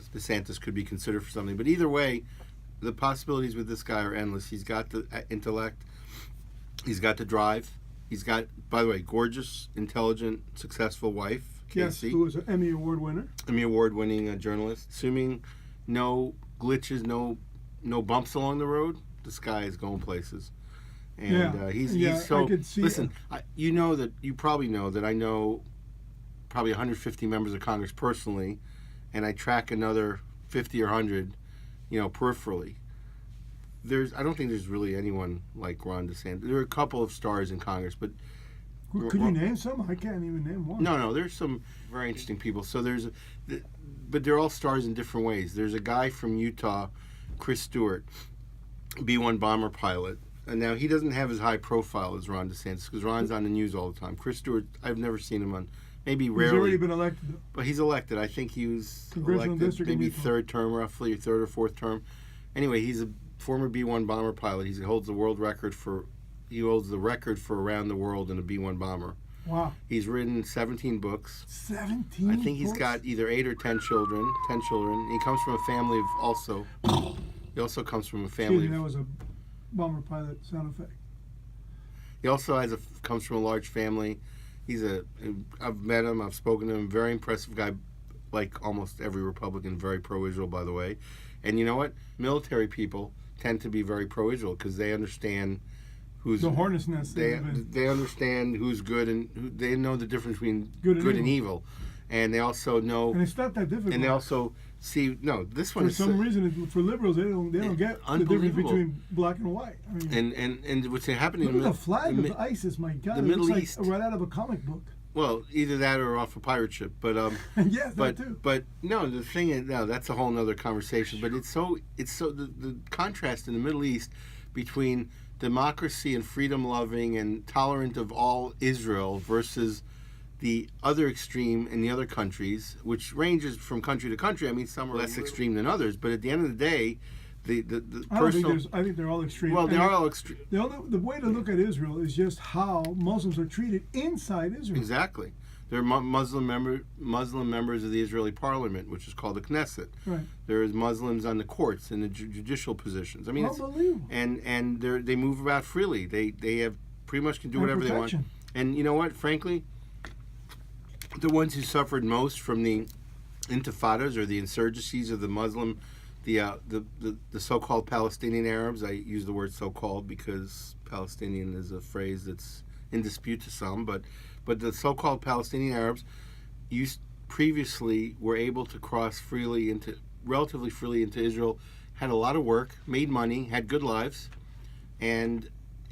DeSantis could be considered for something. But either way, the possibilities with this guy are endless. He's got the intellect. He's got the drive. He's got, by the way, gorgeous, intelligent, successful wife, Casey. Yes, who was an Emmy Award winner. Emmy Award-winning journalist. Assuming no glitches, no bumps along the road, this guy is going places. And he's so... I could see listen, you probably know that I know probably 150 members of Congress personally, and I track another 50 or 100, peripherally. I don't think there's really anyone like Ron DeSantis. There are a couple of stars in Congress, but... Could you name some? I can't even name one. No, there's some very interesting people. So but they're all stars in different ways. There's a guy from Utah, Chris Stewart, B-1 bomber pilot. And now he doesn't have as high profile as Ron DeSantis because Ron's on the news all the time. Chris Stewart, I've never seen him on... Maybe rarely. He's already been elected, though. But he's elected. I think he was Congressional elected maybe District third term, roughly, third or fourth term. Anyway, he's a former B-1 bomber pilot. He holds the record for around the world in a B-1 bomber. Wow. He's written 17 books. 17 I think he's books? got either 8 or 10 children. He comes from a family of also... He also comes from a family... Excuse me, that was a bomber pilot sound effect. He also comes from a large family. I've met him, I've spoken to him, very impressive guy, like almost every Republican, very pro-Israel, by the way. And you know what? Military people tend to be very pro-Israel because they understand who's... The hornet's nest. They understand who's good and they know the difference between good and evil. And they also know... And it's not that difficult. And they also see... No, this one for is... some reason, for liberals, they don't get the difference between black and white. I mean, and what's happening... Look at the flag of ISIS, my God. The Middle East. Like right out of a comic book. Well, either that or off a pirate ship, but yes, that too. But no, the thing is, no, that's a whole other conversation. But it's so the contrast in the Middle East between democracy and freedom-loving and tolerant of all Israel versus the other extreme in the other countries, which ranges from country to country. I mean, some are less extreme than others, but at the end of the day, the personal... I think they're all extreme. Well, they are all extreme. The way to look at Israel is just how Muslims are treated inside Israel. Exactly. They're Muslim members of the Israeli parliament, which is called the Knesset. Right. There's Muslims on the courts in the judicial positions. I mean, unbelievable. And they move about freely. They have pretty much can do whatever they want. And you know what? Frankly, the ones who suffered most from the intifadas or the insurgencies of the Muslim, the so-called Palestinian Arabs. I use the word so-called because Palestinian is a phrase that's in dispute to some, but the so-called Palestinian Arabs previously were able to cross relatively freely into Israel, had a lot of work, made money, had good lives, and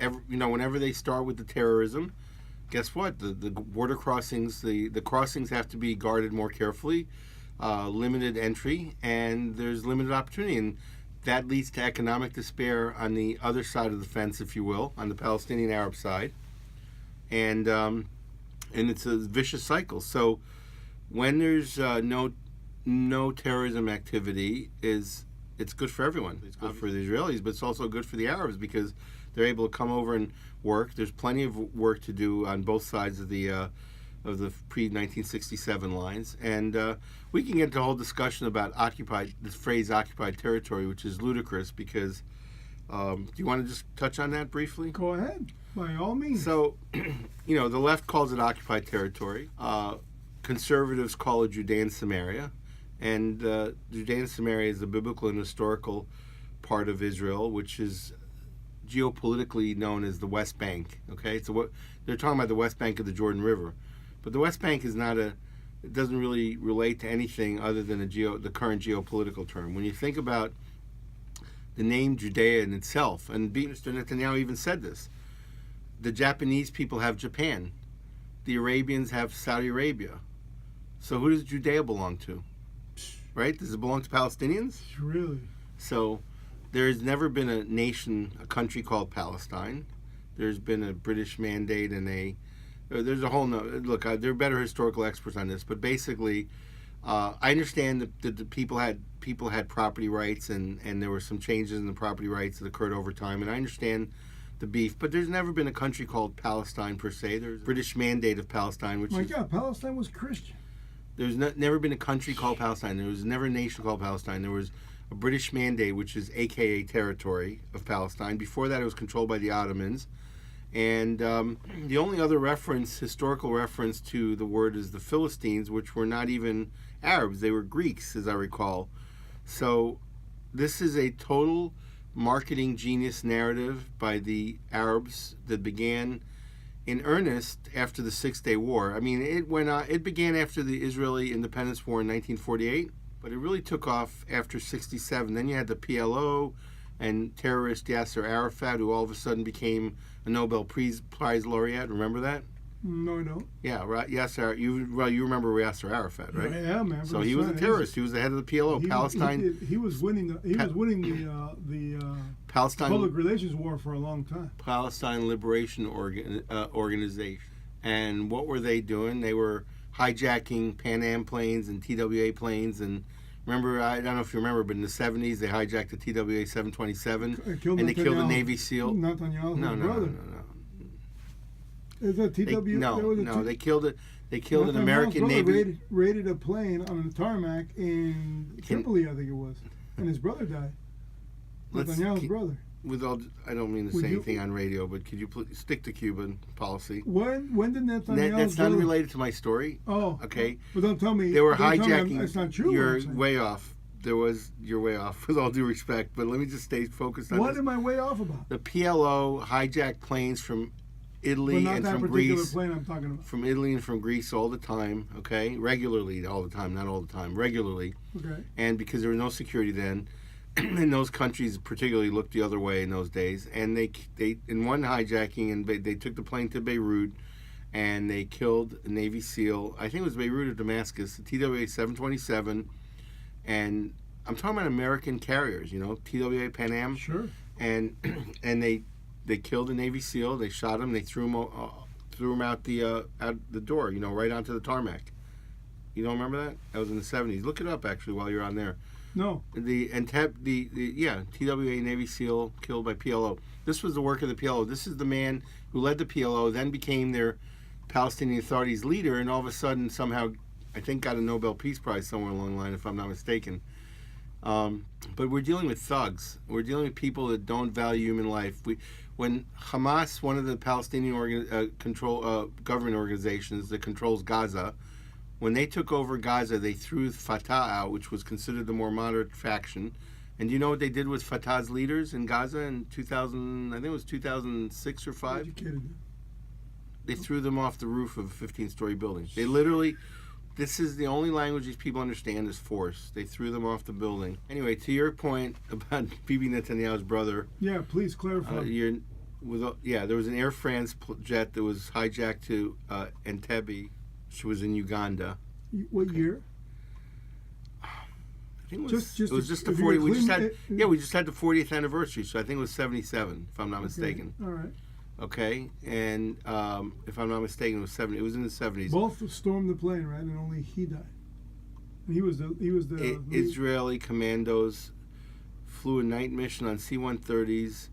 whenever they start with the terrorism, guess what? The border crossings, the crossings have to be guarded more carefully, limited entry, and there's limited opportunity, and that leads to economic despair on the other side of the fence, if you will, on the Palestinian Arab side, and it's a vicious cycle. So when there's no terrorism activity, it's good for everyone. It's good for the Israelis, but it's also good for the Arabs because they're able to come over and work. There's plenty of work to do on both sides of the pre-1967 lines, and we can get into a whole discussion about this phrase "occupied territory," which is ludicrous. Because do you want to just touch on that briefly? Go ahead, by all means. So, the left calls it occupied territory. Conservatives call it Judean Samaria, and Judean Samaria is the biblical and historical part of Israel, which is geopolitically known as the West Bank. Okay, so they're talking about the West Bank of the Jordan River, but the West Bank is it doesn't really relate to anything other than the current geopolitical term. When you think about the name Judea in itself, and Mr. Netanyahu even said this, the Japanese people have Japan, the Arabians have Saudi Arabia. So who does Judea belong to? Right? Does it belong to Palestinians? Really? So there has never been a country called Palestine. There's been a British mandate and there's a whole look, there are better historical experts on this, but basically I understand that the people had property rights and there were some changes in the property rights that occurred over time, and I understand the beef, but there's never been a country called Palestine per se. There's a British mandate of Palestine, which God, Palestine was Christian. There's never been a country called Palestine. There was never a nation called Palestine. There was a British mandate, which is AKA territory of Palestine. Before that, it was controlled by the Ottomans. And the only other historical reference to the word is the Philistines, which were not even Arabs. They were Greeks, as I recall. So this is a total marketing genius narrative by the Arabs that began in earnest after the Six-Day War. I mean, it began after the Israeli Independence War in 1948, but it really took off after 67. Then you had the PLO and terrorist Yasser Arafat, who all of a sudden became a Nobel Prize laureate. Remember that? No, I don't. Yeah, right. Yasser. You remember Yasser Arafat, right? Yeah, man. So he was a terrorist. He was the head of the PLO. Palestine. He was winning the Palestine public relations war for a long time. Palestine Liberation Organization. And what were they doing? They were hijacking Pan Am planes and TWA planes. And remember, I don't know if you remember, but in the 70s they hijacked the TWA 727 and they killed a Navy SEAL. Netanyahu's brother. No. Is that TW? They killed it. They killed an American Navy. Raided a plane on a tarmac in Tripoli, I think it was, and his brother died. Netanyahu's brother. I don't mean to say anything on radio, but could you please stick to Cuban policy? When did Netanyahu? That's not related to my story. Oh, okay. But don't tell me they were hijacking. It's not true. You're way off. You're way off. With all due respect, but let me just stay focused on. What am I way off about? The PLO hijacked planes from Italy and from Greece. Plane I'm talking about. From Italy and from Greece all the time. Okay, regularly, all the time, not all the time, regularly. Okay. And because there was no security then. And those countries particularly looked the other way in those days, and they in one hijacking, and they took the plane to Beirut, and they killed a Navy SEAL. I think it was Beirut or Damascus, the TWA 727, and I'm talking about American carriers, TWA Pan Am. Sure. And they killed a Navy SEAL. They shot him. They threw him out the door, right onto the tarmac. You don't remember that? That was in the 70s. Look it up actually while you're on there. No. TWA Navy SEAL killed by PLO. This was the work of the PLO. This is the man who led the PLO, then became their Palestinian Authority's leader, and all of a sudden somehow, I think, got a Nobel Peace Prize somewhere along the line, if I'm not mistaken. But we're dealing with thugs. We're dealing with people that don't value human life. When Hamas, one of the Palestinian government organizations that controls Gaza, when they took over Gaza, they threw FATAH out, which was considered the more moderate faction. And do you know what they did with Fatah's leaders in Gaza in 2000? I think it was 2006 or 5. They threw them off the roof of a 15-story building. They literally, this is the only language these people understand is force. They threw them off the building. Anyway, to your point about Bibi Netanyahu's brother. Yeah, please clarify. There was an Air France jet that was hijacked to Entebbe. She was in Uganda. What year? I think it was just the 40. We just had the 40th anniversary, so I think it was 77, if I'm not mistaken. All right. Okay, and if I'm not mistaken, it was 70. It was in the 70s. Both stormed the plane, right? And only he died. And he was the Israeli commandos flew a night mission on C-130s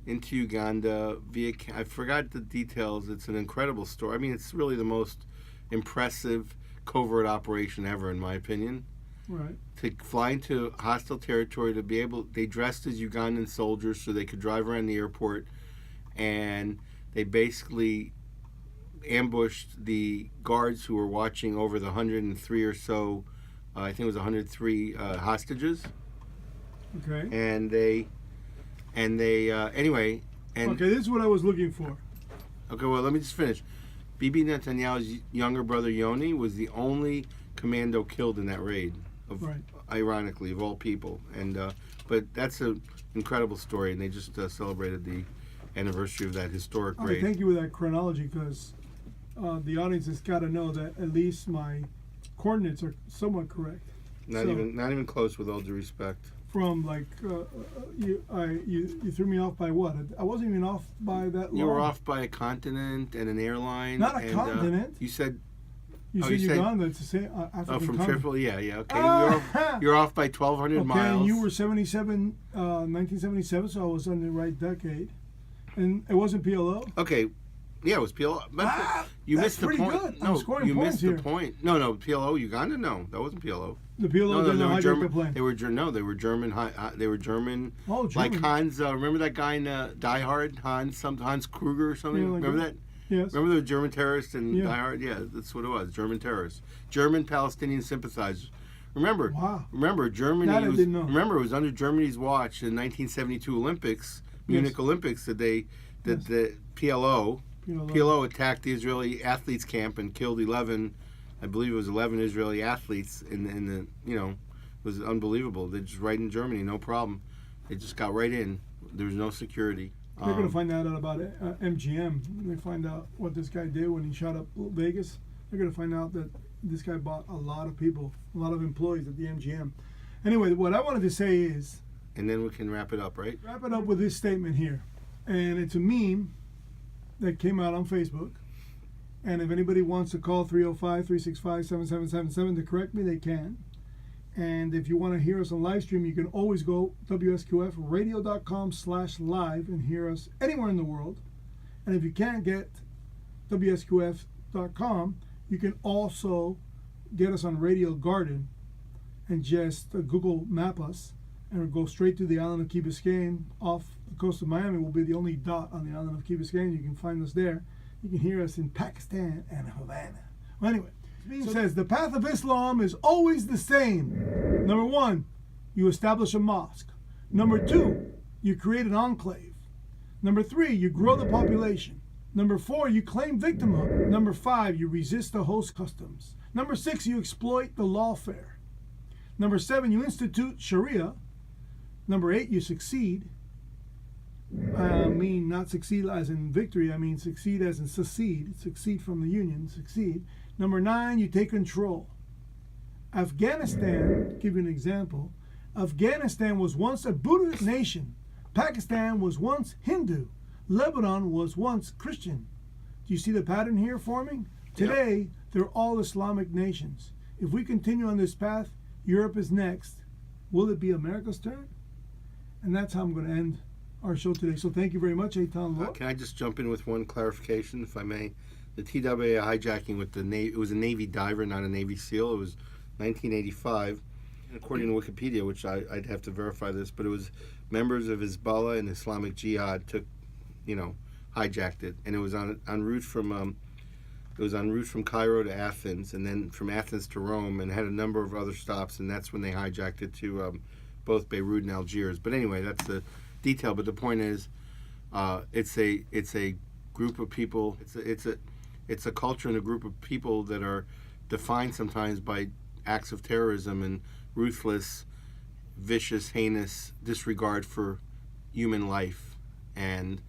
into Uganda via. I forgot the details. It's an incredible story. I mean, it's really the most impressive covert operation ever, in my opinion. Right. To fly into hostile territory, to be able, they dressed as Ugandan soldiers so they could drive around the airport, and they basically ambushed the guards who were watching over the 103 or so, I think it was 103 hostages. Okay. Anyway. Okay, this is what I was looking for. Okay, well, let me just finish. Bibi Netanyahu's younger brother Yoni was the only commando killed in that raid, ironically, of all people. And but that's an incredible story, and they just celebrated the anniversary of that historic raid. Thank you for that chronology, because the audience has got to know that at least my coordinates are somewhat correct. Not even close, with all due respect. From you threw me off by what? I wasn't even off by that long. You were off by a continent and an airline. Not a continent. You said. You said Uganda. It's the same. African from continent. Tripoli, yeah. Okay, you're off by 1,200 miles. Okay, and you were 1977, so I was on the right decade, and it wasn't PLO. Okay, Yeah, it was PLO. But you that's missed the pretty point. good. I'm No, scoring you points missed here. the point. No, PLO Uganda. No, that wasn't PLO. The PLO didn't hijack the plane. They were no, they were German. They were German. Oh, Like German. Hans. Remember that guy in Die Hard? Hans Kruger or something. Yeah, like remember that. that? Yes. Remember the German terrorists in Yeah. Die Hard? Yeah, that's what it was. German terrorists. German Palestinian sympathizers. Remember? Wow. Remember Germany? That I didn't know. Remember it was under Germany's watch in 1972 Olympics, Munich Olympics, that the PLO attacked the Israeli athletes camp and killed 11. I believe it was 11 Israeli athletes in the it was unbelievable. They just right in Germany, no problem. They just got right in. There was no security. They're going to find out about MGM. When they find out what this guy did when he shot up Vegas, they're going to find out that this guy bought a lot of people, a lot of employees at the MGM. Anyway, what I wanted to say is... And then we can wrap it up, right? Wrap it up with this statement here. And it's a meme that came out on Facebook. And if anybody wants to call 305-365-7777 to correct me, they can. And if you want to hear us on live stream, you can always go WSQFradio.com/live and hear us anywhere in the world. And if you can't get WSQF.com, you can also get us on Radio Garden and just Google map us and go straight to the island of Key Biscayne off the coast of Miami. Will be the only dot on the island of Key Biscayne. You can find us there. You can hear us in Pakistan and Havana. Well, anyway, it says the path of Islam is always the same. Number 1, you establish a mosque. Number 2, you create an enclave. Number 3, you grow the population. Number 4, you claim victimhood. Number 5, you resist the host customs. Number 6, you exploit the lawfare. Number 7, you institute Sharia. Number 8, you succeed. I mean, not succeed as in victory. I mean succeed as in secede. Succeed from the Union. Succeed. Number 9, you take control. Afghanistan, give you an example. Afghanistan was once a Buddhist nation. Pakistan was once Hindu. Lebanon was once Christian. Do you see the pattern here forming? Today, they're all Islamic nations. If we continue on this path, Europe is next. Will it be America's turn? And that's how I'm going to end our show today. So thank you very much, Eytan Laor. Can I just jump in with one clarification, if I may? The TWA hijacking with the Navy, it was a Navy diver, not a Navy SEAL. It was 1985. According to Wikipedia, which I'd have to verify this, but it was members of Hezbollah and Islamic Jihad hijacked it, and it was en route from Cairo to Athens, and then from Athens to Rome, and had a number of other stops, and that's when they hijacked it to both Beirut and Algiers. But anyway, that's the detail. But the point is, it's a group of people. It's a culture and a group of people that are defined sometimes by acts of terrorism and ruthless, vicious, heinous disregard for human life, and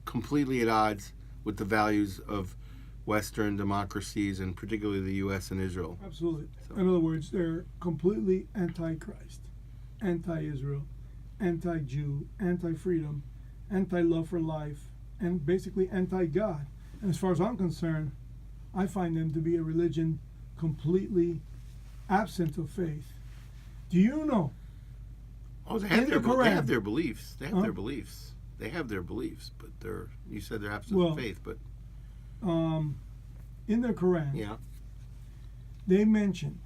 completely at odds with the values of Western democracies, and particularly the U.S. and Israel. Absolutely. So. In other words, they're completely anti-Christ, anti-Israel, anti-Jew, anti-freedom, anti-love for life, and basically anti-God. And as far as I'm concerned, I find them to be a religion completely absent of faith. Do you know? Oh, they have their beliefs. They have their beliefs. They have their beliefs, but you said they're absent of faith, but in their Quran, yeah, they mention